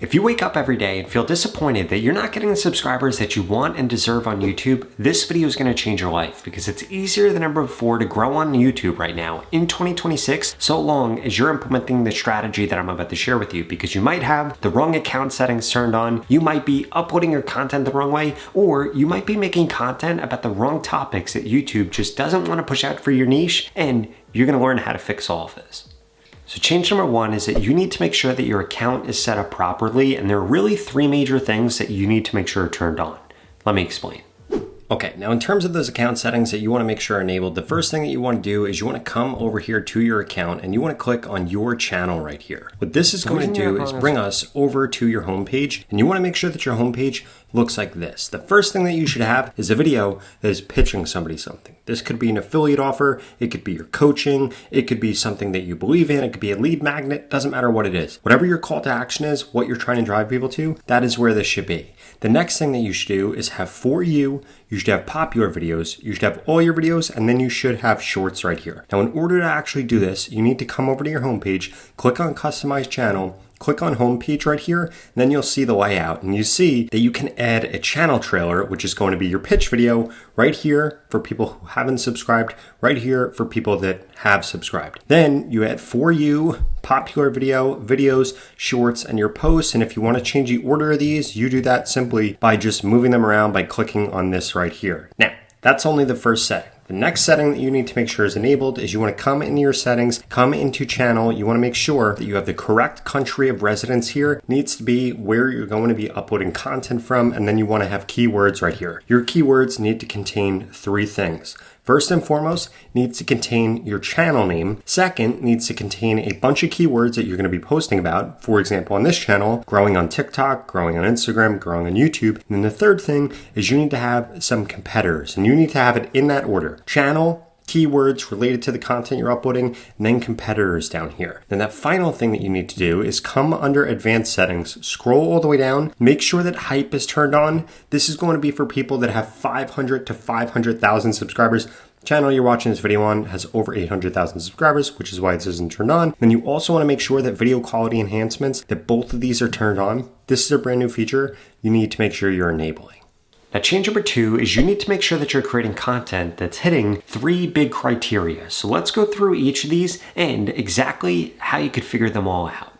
If you wake up every day and feel disappointed that you're not getting the subscribers that you want and deserve on YouTube, this video is going to change your life because it's easier than ever before to grow on YouTube right now in 2026, so long as you're implementing the strategy that I'm about to share with you, because you might have the wrong account settings turned on, you might be uploading your content the wrong way, or you might be making content about the wrong topics that YouTube just doesn't want to push out for your niche, and you're going to learn how to fix all of this. So change number one is that you need to make sure that your account is set up properly, and there are really three major things that you need to make sure are turned on. Let me explain. Okay, now in terms of those account settings that you want to make sure are enabled, the first thing that you want to do is you want to come over here to your account and you want to click on your channel right here. What this is going to do is bring us over to your homepage, and you want to make sure that your homepage looks like this. The first thing that you should have is a video that is pitching somebody something. This could be an affiliate offer, it could be your coaching, it could be something that you believe in, it could be a lead magnet, doesn't matter what it is. Whatever your call to action is, what you're trying to drive people to, that is where this should be. The next thing that you should do is have For You should have popular videos, you should have all your videos, and then you should have shorts right here. Now in order to actually do this, you need to come over to your homepage, click on Customize Channel, click on homepage right here, and then you'll see the layout, and you see that you can add a channel trailer, which is going to be your pitch video right here for people who haven't subscribed, right here for people that have subscribed. Then you add For You, popular video, videos, shorts, and your posts. And if you want to change the order of these, you do that simply by just moving them around by clicking on this right here. Now, that's only the first setting. The next setting that you need to make sure is enabled is you want to come into your settings, come into channel. You want to make sure that you have the correct country of residence here. It needs to be where you're going to be uploading content from, and then you want to have keywords right here. Your keywords need to contain three things. First and foremost, needs to contain your channel name. Second, needs to contain a bunch of keywords that you're going to be posting about. For example, on this channel, growing on TikTok, growing on Instagram, growing on YouTube. And then the third thing is you need to have some competitors, and you need to have it in that order. Channel, keywords related to the content you're uploading, and then competitors down here. Then that final thing that you need to do is come under advanced settings, scroll all the way down, make sure that hype is turned on. This is going to be for people that have 500 to 500,000 subscribers. The channel you're watching this video on has over 800,000 subscribers, which is why this isn't turned on. Then you also want to make sure that video quality enhancements, that both of these are turned on. This is a brand new feature you need to make sure you're enabling. Now, change number two is you need to make sure that you're creating content that's hitting three big criteria. So let's go through each of these and exactly how you could figure them all out.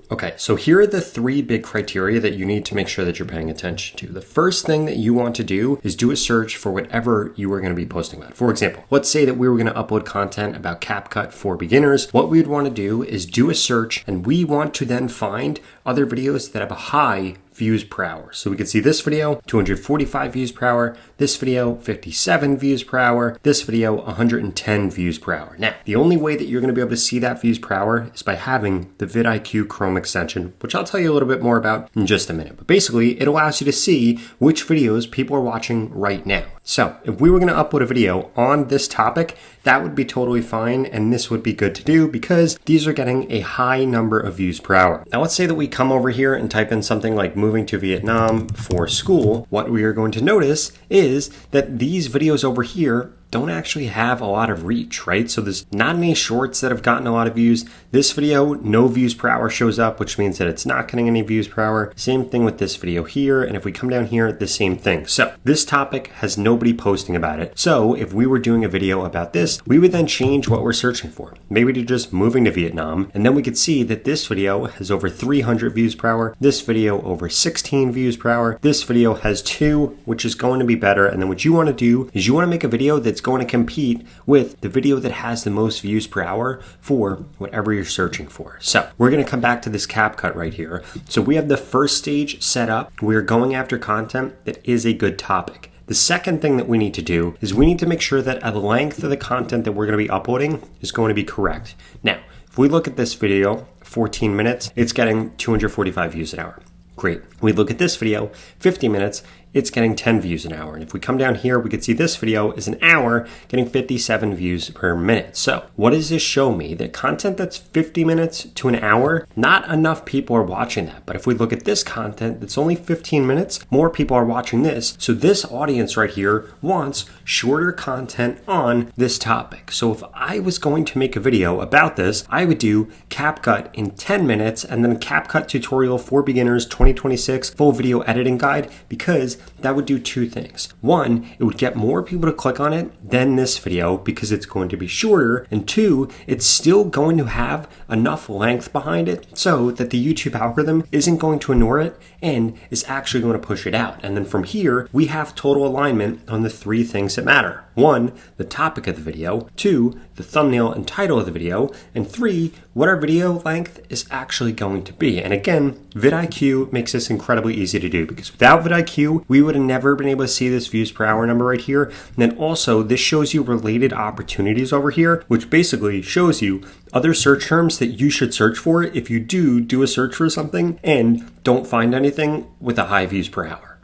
Okay, so here are the three big criteria that you need to make sure that you're paying attention to. The first thing that you want to do is do a search for whatever you are going to be posting about. For example, let's say that we were going to upload content about CapCut for beginners. What we'd want to do is do a search, and we want to then find other videos that have a high views per hour. So we can see this video, 245 views per hour, this video, 57 views per hour, this video, 110 views per hour. Now, the only way that you're going to be able to see that views per hour is by having the vidIQ Chrome extension, which I'll tell you a little bit more about in just a minute. But basically, it allows you to see which videos people are watching right now. So if we were going to upload a video on this topic, that would be totally fine, and this would be good to do because these are getting a high number of views per hour. Now let's say that we come over here and type in something like moving to Vietnam for school. What we are going to notice is that these videos over here don't actually have a lot of reach, right? So there's not any shorts that have gotten a lot of views. This video, no views per hour shows up, which means that it's not getting any views per hour. Same thing with this video here. And if we come down here, the same thing. So this topic has nobody posting about it. So if we were doing a video about this, we would then change what we're searching for. Maybe to just moving to Vietnam. And then we could see that this video has over 300 views per hour. This video over 16 views per hour. This video has 2, which is going to be better. And then what you want to do is you want to make a video that's going to compete with the video that has the most views per hour for whatever you're searching for. So we're going to come back to this CapCut right here. So we have the first stage set up. We're going after content that is a good topic. The second thing that we need to do is we need to make sure that the length of the content that we're going to be uploading is going to be correct. Now, if we look at this video, 14 minutes, it's getting 245 views an hour. Great. We look at this video, 50 minutes, it's getting 10 views an hour. And if we come down here, we could see this video is an hour getting 57 views per minute. So what does this show me? That content that's 50 minutes to an hour, not enough people are watching that. But if we look at this content that's only 15 minutes, more people are watching this. So this audience right here wants shorter content on this topic. So if I was going to make a video about this, I would do CapCut in 10 minutes and then CapCut tutorial for beginners 2026 full video editing guide, because that would do two things. One, it would get more people to click on it than this video because it's going to be shorter. And two, it's still going to have enough length behind it so that the YouTube algorithm isn't going to ignore it and is actually going to push it out. And then from here, we have total alignment on the three things that matter. One, the topic of the video. Two, the thumbnail and title of the video. And three, what our video length is actually going to be. And again, vidIQ makes this incredibly easy to do, because without vidIQ, we would have never been able to see this views per hour number right here. And then also, this shows you related opportunities over here, which basically shows you other search terms that you should search for if you do a search for something and don't find anything with a high views per hour.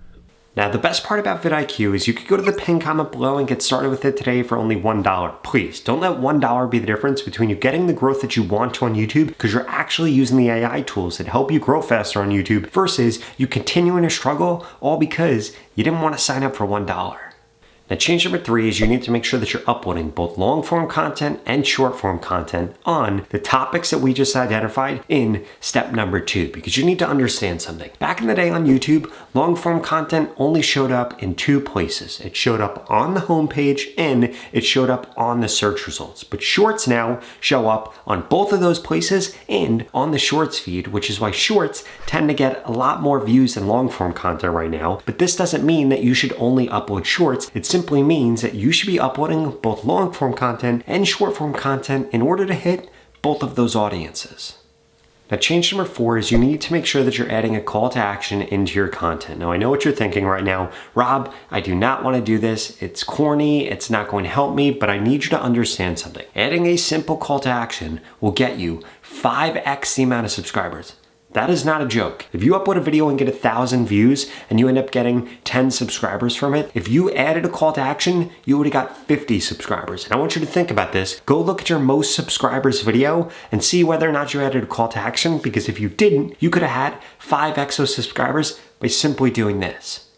Now, the best part about vidIQ is you could go to the pinned comment below and get started with it today for only $1. Please, don't let $1 be the difference between you getting the growth that you want to on YouTube, because you're actually using the AI tools that help you grow faster on YouTube, versus you continuing to struggle all because you didn't want to sign up for $1. Now, change number 3 is you need to make sure that you're uploading both long form content and short form content on the topics that we just identified in step number 2, because you need to understand something. Back in the day on YouTube, long form content only showed up in 2 places. It showed up on the homepage and it showed up on the search results. But shorts now show up on both of those places and on the shorts feed, which is why shorts tend to get a lot more views than long form content right now. But this doesn't mean that you should only upload shorts. It simply means that you should be uploading both long form content and short form content in order to hit both of those audiences. Now, change number 4 is you need to make sure that you're adding a call to action into your content. Now, I know what you're thinking right now. Rob, I do not want to do this. It's corny. It's not going to help me, but I need you to understand something. Adding a simple call to action will get you 5x the amount of subscribers. That is not a joke. If you upload a video and get 1,000 views and you end up getting 10 subscribers from it, if you added a call to action, you would have got 50 subscribers. And I want you to think about this. Go look at your most subscribers video and see whether or not you added a call to action, because if you didn't, you could have had 5x those subscribers by simply doing this.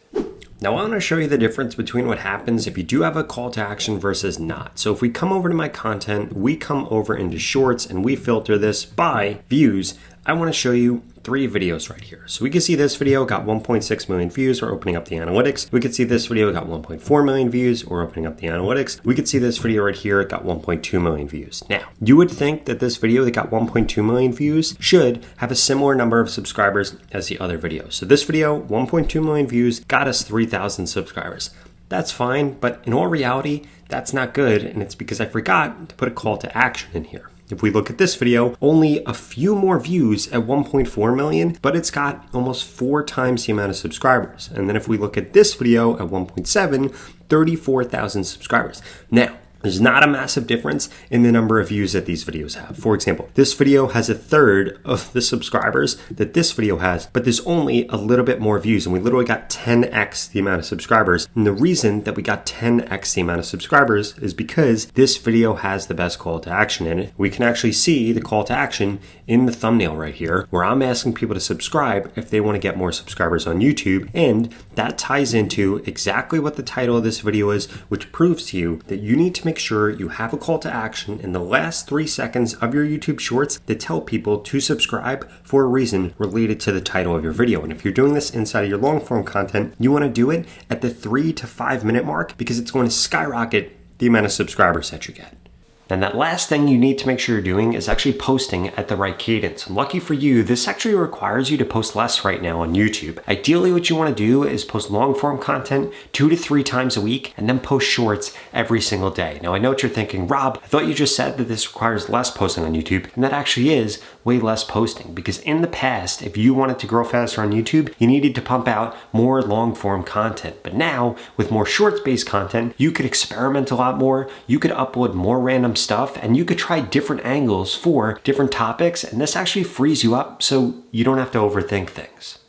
Now, I want to show you the difference between what happens if you do have a call to action versus not. So if we come over to my content, we come over into shorts and we filter this by views, I want to show you 3 videos right here. So we can see this video got 1.6 million views. We're opening up the analytics. We could see this video got 1.4 million views. We're opening up the analytics. We could see this video right here got 1.2 million views. Now, you would think that this video that got 1.2 million views should have a similar number of subscribers as the other videos. So this video, 1.2 million views, got us 3,000 subscribers. That's fine, but in all reality, that's not good, and it's because I forgot to put a call to action in here. If we look at this video, only a few more views at 1.4 million, but it's got almost 4 times the amount of subscribers. And then if we look at this video at 1.7, 34,000 subscribers. Now, there's not a massive difference in the number of views that these videos have. For example, this video has 1/3 of the subscribers that this video has, but there's only a little bit more views, and we literally got 10x the amount of subscribers. And the reason that we got 10x the amount of subscribers is because this video has the best call to action in it. We can actually see the call to action in the thumbnail right here, where I'm asking people to subscribe if they want to get more subscribers on YouTube, and that ties into exactly what the title of this video is, which proves to you that you need to make sure you have a call to action in the last 3 seconds of your YouTube shorts that tell people to subscribe for a reason related to the title of your video. And if you're doing this inside of your long form content, you want to do it at the 3 to 5 minute mark, because it's going to skyrocket the amount of subscribers that you get. And that last thing you need to make sure you're doing is actually posting at the right cadence. And lucky for you, this actually requires you to post less right now on YouTube. Ideally, what you want to do is post long form content 2 to 3 times a week and then post shorts every single day. Now, I know what you're thinking, Rob, I thought you just said that this requires less posting on YouTube. And that actually is way less posting, because in the past, if you wanted to grow faster on YouTube, you needed to pump out more long form content. But now, with more shorts based content, you could experiment a lot more. You could upload more random stuff, and you could try different angles for different topics, and this actually frees you up so you don't have to overthink things.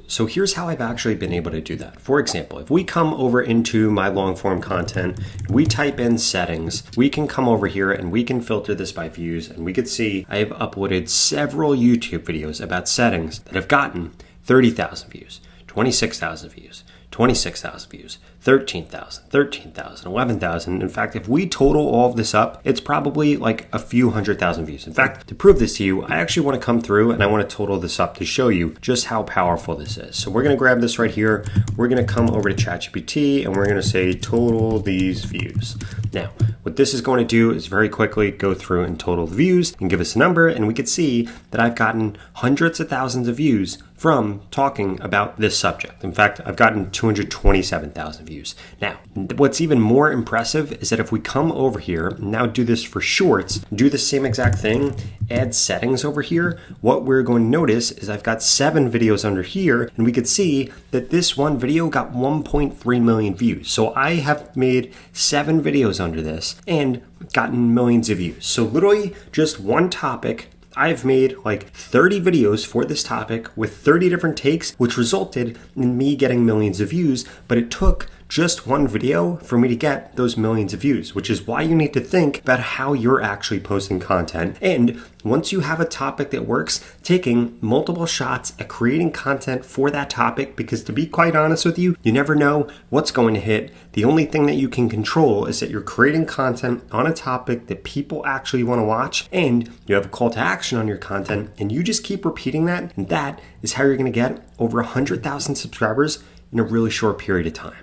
So here's how I've actually been able to do that. For example, if we come over into my long form content, we type in settings, we can come over here and we can filter this by views, and we could see I have uploaded several YouTube videos about settings that have gotten 30,000 views, 26,000 views, 26,000 views, 13,000, 11,000. In fact, if we total all of this up, it's probably like a few 100,000 views. In fact, to prove this to you, I actually want to come through and I want to total this up to show you just how powerful this is. So we're going to grab this right here. We're going to come over to ChatGPT and we're going to say total these views. Now, what this is going to do is very quickly go through and total the views and give us a number, and we could see that I've gotten hundreds of thousands of views from talking about this subject. In fact, I've gotten 227,000 views. Now, what's even more impressive is that if we come over here, now do this for shorts, do the same exact thing, add settings over here, what we're going to notice is I've got 7 videos under here, and we could see that this one video got 1.3 million views. So I have made 7 videos under this and gotten millions of views. So literally just one topic, I've made like 30 videos for this topic with 30 different takes, which resulted in me getting millions of views, but it took just one video for me to get those millions of views, which is why you need to think about how you're actually posting content. And once you have a topic that works, taking multiple shots at creating content for that topic, because to be quite honest with you, you never know what's going to hit. The only thing that you can control is that you're creating content on a topic that people actually want to watch, and you have a call to action on your content, and you just keep repeating that, and that is how you're going to get over 100,000 subscribers in a really short period of time.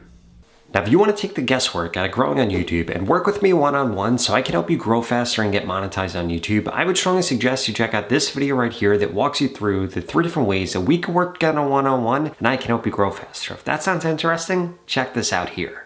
Now, if you want to take the guesswork out of growing on YouTube and work with me one-on-one so I can help you grow faster and get monetized on YouTube, I would strongly suggest you check out this video right here that walks you through the 3 different ways that we can work together one-on-one and I can help you grow faster. If that sounds interesting, check this out here.